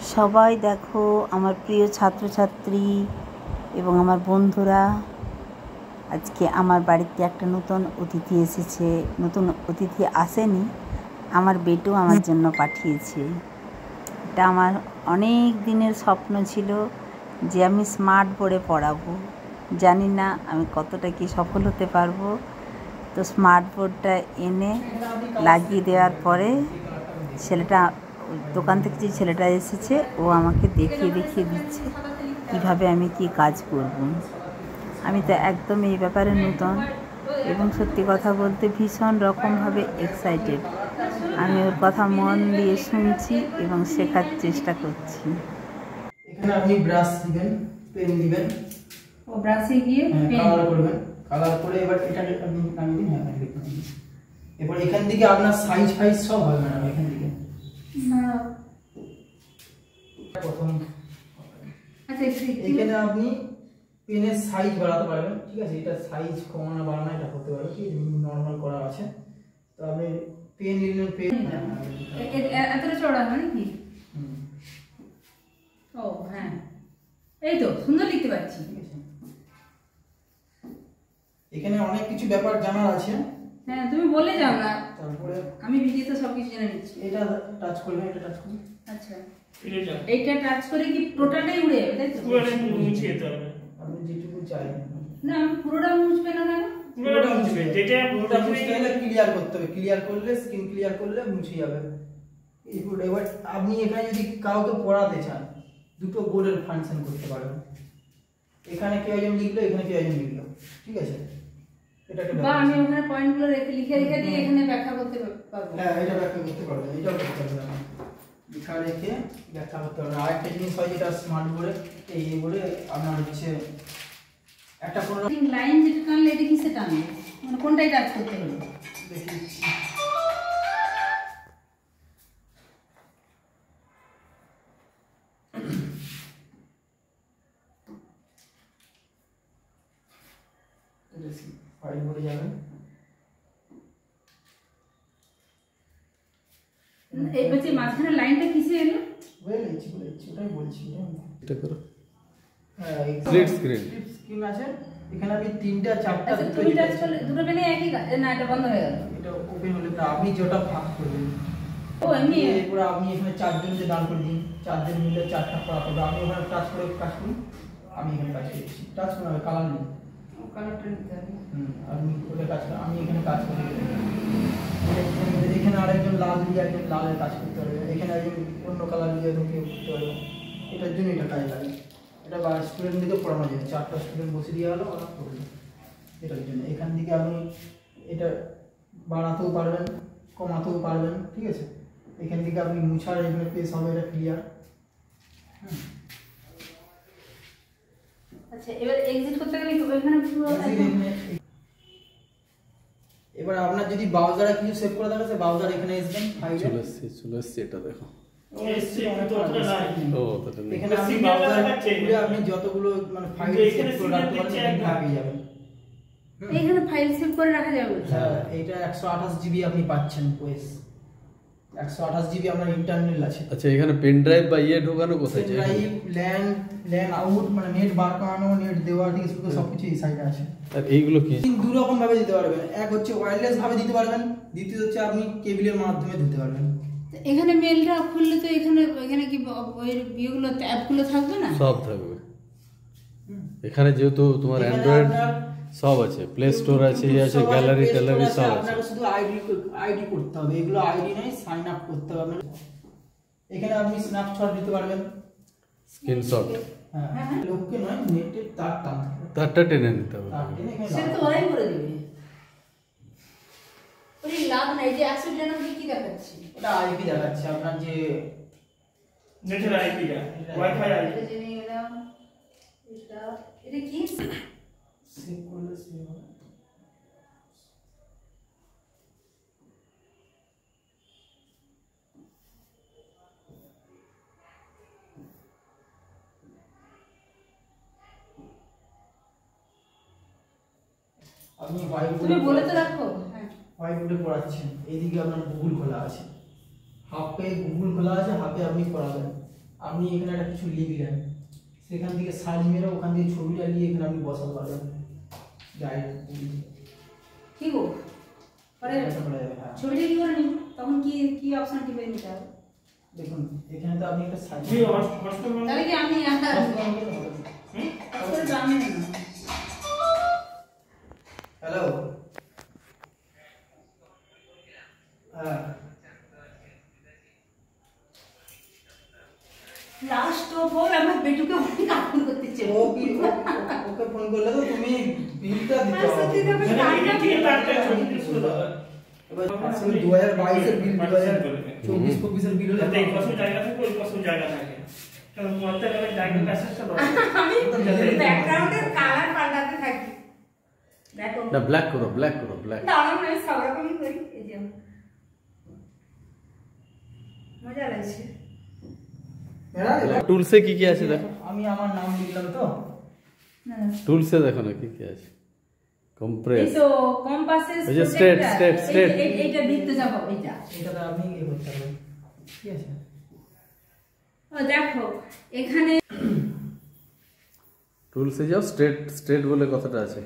সবাই দেখো আমার প্রিয় ছাত্রছাত্রী এবং আমার বন্ধুরা, আজকে আমার বাড়িতে একটা নতুন অতিথি এসেছে। নতুন অতিথি আসেনি, আমার বেটু আমার জন্য পাঠিয়েছে। এটা আমার অনেক দিনের স্বপ্ন ছিল যে আমি স্মার্ট বোর্ডে পড়াবো। জানি না আমি কতটা কি সফল হতে পারবো। তো স্মার্ট বোর্ডটা এনে লাগিয়ে দেওয়ার পরে ছেলেটা, দোকান থেকে যে ছেলেটা এসেছে, ও আমাকে দেখিয়ে দিচ্ছে কীভাবে আমি কি কাজ করব। আমি তো একদম এই ব্যাপারে নতুন এবং সত্যি কথা বলতে ভীষণ রকমভাবে এক্সাইটেড। আমি ওর কথা মন দিয়ে শুনছি এবং শেখার চেষ্টা করছি। এখানে আপনি ব্রাশ দিবেন, পেন দিবেন, ও ব্রাশে গিয়ে কালার করবেন। কালার করে এবার এটা আপনি নামিয়ে দিন। হ্যাঁ, এবার এখান থেকে আপনার সাইজ ফাইজ সব হবে ম্যাডাম। এখান থেকে প্রথম এখানে আপনি পেনের সাইজ বাড়াতে পারবেন। ঠিক আছে, এটা সাইজ কমানো বাড়ানো এটা করতে পারবেন। কি নরমাল করা আছে, তো আপনি পেন নিলেন, পেন এতটা চড়া হয় নাকি? ও হ্যাঁ, এই তো সুন্দর লিখতে পাচ্ছি। এখানে অনেক কিছু ব্যাপার জানার আছে। হ্যাঁ, তুমি বলে যাও না, তারপরে আমি ভিডিওতে সব কিছু জেনে নিচ্ছি। এটা টাচ করবেন, এটা টাচ করুন। আচ্ছা, এইটা টাচ করে কি পুরোটাই উড়ে যাবে, তাই তো? পুরোটা মুছে যেতে হবে। আপনি যেটুকু চাই না, আমি পুরোটা মুছবে না কেন? পুরোটা মুছবে, যেটা পুরোটা মুছতে গেলে ক্লিয়ার করতে হবে। ক্লিয়ার করলে, স্ক্রিন ক্লিয়ার করলে মুছে যাবে। এবার আপনি এখানে যদি কাউকে পড়াতে চান, দুটো বোর্ডের ফাংশন করতে পারবেন। এখানে কেউ একজন লিখলো, এখানে কেউ একজন লিখলো। ঠিক আছে, এটা একটা বা আমি ওখানে পয়েন্টগুলো লিখে দিয়ে এখানে ব্যাখ্যা করতে পারবো। হ্যাঁ, এটা ব্যাখ্যা করতে পারবেন। এটাও করতে পারবেন, লেখা রেখে ব্যাখ্যা করতে পারবেন। আরেকটা জিনিস হয় যেটা স্মার্ট বোর্ডে, এই বোর্ডে আপনার হচ্ছে একটা পুরো লাইন যেটা টানলে এটা কিসে টানলে, মানে কোনটাই টাচ করতে হবে? দেখিয়েছি। ফাইল বোর্ডে যাবেন। এই বলছি মাঝখানে লাইনটা কিসে এলো? বলেছি ওটাই বলছি। এটা করো। হ্যাঁ, স্প্লিট স্ক্রিন স্ক্রিন আছে। এখানে আপনি তিনটা চারটা আচ্ছা, তুমি টাচ করলে দুটো পেনে একই না, এটা বন্ধ হয়ে গেল। এটা ওপেন হলে না, আপনি যেটা ভাগ করবেন। ও এমনি এরপর আপনি এখানে চারজনকে দান করে দিন, চারজন মিলে চারটা পড়া করবে। আপনি ওখানে টাচ করে কাজ করুন, আমি এখানে কাজ করছি। টাচ করে হবে, কালার নেই। কালারটা নিতে হবে। আপনি ওটা কাজ করেন, আমি এখানে কাজ করি। এখানে আরেকজন লাল দিয়ে একজন লালের কাজ করতে পারবে, এখানে একজন অন্য কালার দিয়ে কেউ করতে পারবে। এটার জন্য এটা কাজে লাগে। এটা বা স্টুডেন্টদেরকে পড়ানো যায়, চারটা স্টুডেন্ট বসে দিয়ে গেলো, ওরা পড়বে। এটার জন্য এখান থেকে আপনি এটা বাড়াতেও পারবেন, কমাতেও পারবেন। ঠিক আছে, এখান থেকে আপনি মুছার এখানে পেজ হবে, এটা ক্লিয়ার। আচ্ছা, এবার এক্সিট করতে গেলে ওখানে পুরো এবার আপনার যদি ব্রাউজারে কিছু সেভ করে থাকে, সে ব্রাউজার এখানে আসবেন, ফাইলে চলে এসছে। এটা দেখো। এখানে আপনি ব্রাউজারে খুলে আপনি যতগুলো মানে ফাইল সেভ করে রাখতে পারেন, এখানে পেয়ে যাবেন। এখানে ফাইল সেভ করে রাখা যাবে। হ্যাঁ, এটা 128 জিবি আপনি পাচ্ছেন। ওএস 128 জিবি আপনার ইন্টারনাল আছে। আচ্ছা, এখানে পেন ড্রাইভ বা ঢোকানো কোথায়? পেন ড্রাইভ, ল্যান আউট, মানে নেট বার করানো, নেট দেওয়া থেকে শুরু করে সবকিছু এই সাইডে আছে। আর এইগুলো কি? দু রকম ভাবে দিতে পারবেন। এক হচ্ছে ওয়্যারলেস ভাবে দিতে পারবেন, দ্বিতীয় হচ্ছে আপনি কেবলের মাধ্যমে দিতে পারবেন। এখানে মেলটা খুললে তো এখানে কি ওই বিয়েগুলো অ্যাপগুলো থাকবে না? সব থাকবে এখানে, যেহেতু তোমার অ্যান্ড্রয়েড সব আছে, প্লে স্টোর আছে, আছে গ্যালারি ট্যালারি সব আছে। আপনাকে শুধু আইডি করতে হবে, এগুলো আইডি নাই, সাইন আপ করতে হবে। এখানে আপনি স্ন্যাপশট দিতে পারবেন, স্ক্রিনশট। হ্যাঁ, লোককে নয়, নেটের তারটা টেনে নিতে হবে। সেটা তো ওরাই করে দিবে। ওই লাভ নাই যে 199 কি দেখাচ্ছে? ওটা আইপি দেখাচ্ছে আপনার, যে নেটের আইপিটা, ওয়াইফাই আইপি। এটা কি? সেভ করলে সেভ হবে। আপনি তুমি বলে তো রাখো। হ্যাঁ, হোয়াইট বোর্ডে পড়াচ্ছেন, এইদিকে আপনার গুগল খোলা আছে। হাফে গুগল খোলা আছে, হাফে আপনি পড়াবেন। আপনি এখানে একটা কিছু লিখলেন, সেখান থেকে সার্চ মেরে ওখান থেকে ছবিটা নিয়ে এখানে আপনি বসাতে পারবেন ডাইরেক্ট। কি গো পরে হ্যাঁ ছবিটা কি করে নিব, তখন কি কি অপশন টিপে নিতে হবে? দেখুন এখানে তো আপনি একটা সার্চ ये हॉस्टल में তাহলে কি আমি একটা করে জানি না। হ্যালো হ্যাঁ লাস্ট অফ অল আমার বেটুকে অনেক আপন করতে চাই। ও কি ওকে ফোন করলে তো তুমি বিলটা দিতে হবে। ये ठीक है छोटी इसको दो এবার আসলে 2022 এর বিল 2024-25 এর বিল হলে तो एक पासों जाएगा तो कोई पासों जाएगा ना के तो मुआत्ता का जाएगा पैसा चलो আমি ব্যাকগ্রাউন্ডের কালার পাল্টাতে থাকি। দেখো না ব্ল্যাক করো, ব্ল্যাক করো, ব্ল্যাক। দাঁড়াও না, আমি সব রকমই করি। এই যে মজা লাগছে। টুলসে কি কি আছে দেখো, আমি আমার নাম লিখলাম তো না টুলসে দেখো না কি কি আছে। এই কম্প্রেস, তো কম্পাসের ওই যে straight, straight, straight। এইটা বৃত্ত যাব এইটা। এটাতে আপনি কি করতে পারবেন, ঠিক আছে? ও দেখো এখানে টুলসে যাও, স্ট্রেট স্ট্রেট বলে কথাটা আছে,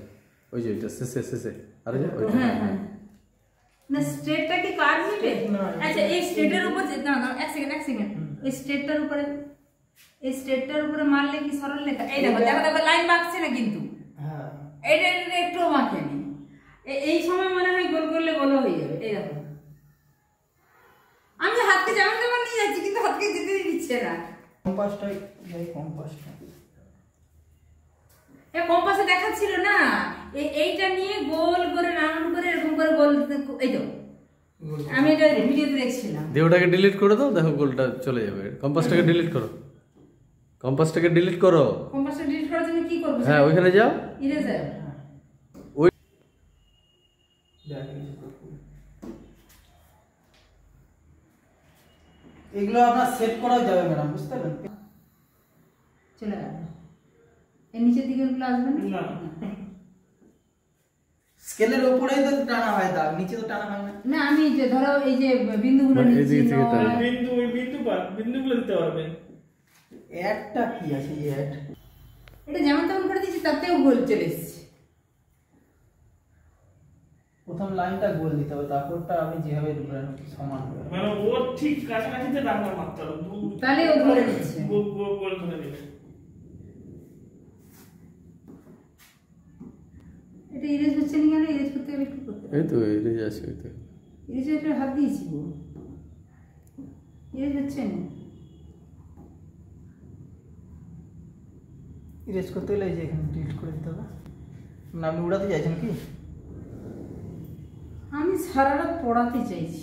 ওই যে ওইটা শেষে শেষে, আর যে ওইটা। হ্যাঁ হ্যাঁ না স্ট্রেটটা কি কার নিবে? না, আচ্ছা এই স্ট্রেটের উপর না না এক সেকেন্ড ওই স্ট্রেটটার উপরে, এই স্ট্রেটটার উপরে মারলে কি সরল লেখা? এই দেখো দেখো দেখো লাইন বাঁকছে না কিন্তু, হ্যাঁ এটা একটু বাঁকেনি। এই সময় মনে হয় গোল করলে গোল হয়ে যাবে। এই দেখো আমি হাতকে যেমন তেমন নিয়ে যাচ্ছি কিন্তু হাতকে যেতে দিচ্ছে না। কম্পাসটা এই কম্পাসটা এ কম্পাসে দেখাচ্ছিল না, এইটা নিয়ে গোল করে রাউন্ড করে এরকম করে গোল। এই তো আমি এটা ভিডিওতে দেখছিলাম। দিয়ে ওটাকে ডিলিট করে দাও, দেখো গোলটা চলে যাবে। কম্পাসটাকে ডিলিট করো, কম্পাসটাকে ডিলিট করো। কম্পাসটা ডিলিট করার জন্য কি করব? হ্যাঁ ওইখানে যাও, ইরেজার। ওই এগুলো আপনার সেট করা যাবে ম্যাডাম, বুঝতে পারলেন? চলে গেল। এর নিচের দিকে ওগুলো আসবে না? ना স্কেলের উপরেই তো টানা হয়, দাগ নিচে তো টানা হয় না। না আমি যে ধরো এই যে বিন্দুগুলো মানে এই নিচ্ছি দিক থেকে টানা। बिंदु ওই বিন্দু পর বিন্দুগুলো দিতে পারবে। অ্যাডটা কি আছে এই অ্যাড? এটা যেমন তেমন করে দিচ্ছি তাতেও গোল চলে এসেছে। প্রথম লাইনটা গোল দিতে হবে, তারপরটা আপনি যেভাবে ঢুকলেন সমান হবে। মানে ও ঠিক কাছাকাছিতে রাখা মাত্র তাহলে ও ধরে নিচ্ছে। গোল গোল গোল ধরে নেবে। এটা ইরেজ হচ্ছে না কেন? ইরেজ করতে গেলে একটু করতে হবে। এই তো এই যে আছে, ওই তো ইরেজ একটা হাত দিয়েছি গো, ইরেজ হচ্ছে না। ইরেজ করতে গেলে এই যে এখানে ডিলিট করে দিতে হবে। না আপনি উড়াতে চাইছেন কি? আমি সারা রাত পড়াতে চাইছি।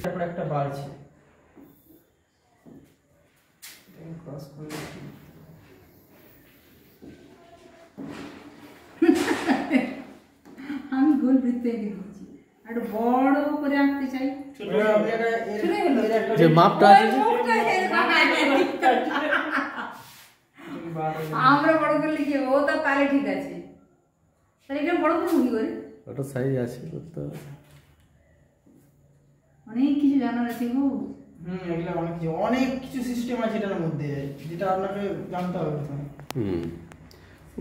তারপর একটা বাড়ছে ক্রস করে আমি গোল বৃত্ত এঁকে দিচ্ছি, একটু বড় করে আঁকতে চাই। ছোট আপনি একটা চলে গেল। যে মাপটা আছে যে, আমরা বড় করলে কি হবে? ও তো তাহলে ঠিক আছে, তাহলে এটা বড় করবো কি করে? ওটা সাইজ আছে করতে হবে। অনেক কিছু জানার আছে গো। এগুলো অনেক কিছু সিস্টেম আছে এটার মধ্যে, যেটা আপনাকে জানতে হবে প্রথমে।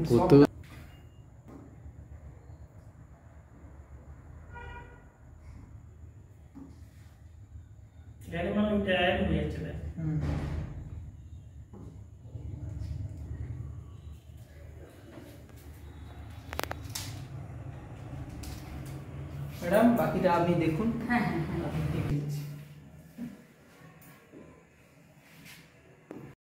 করতে এর মানে ওটা আইন হয়ে যাচ্ছে। ম্যাডাম বাকিটা আপনি দেখুন। হ্যাঁ হ্যাঁ হ্যাঁ আপনি দেখে দিচ্ছি।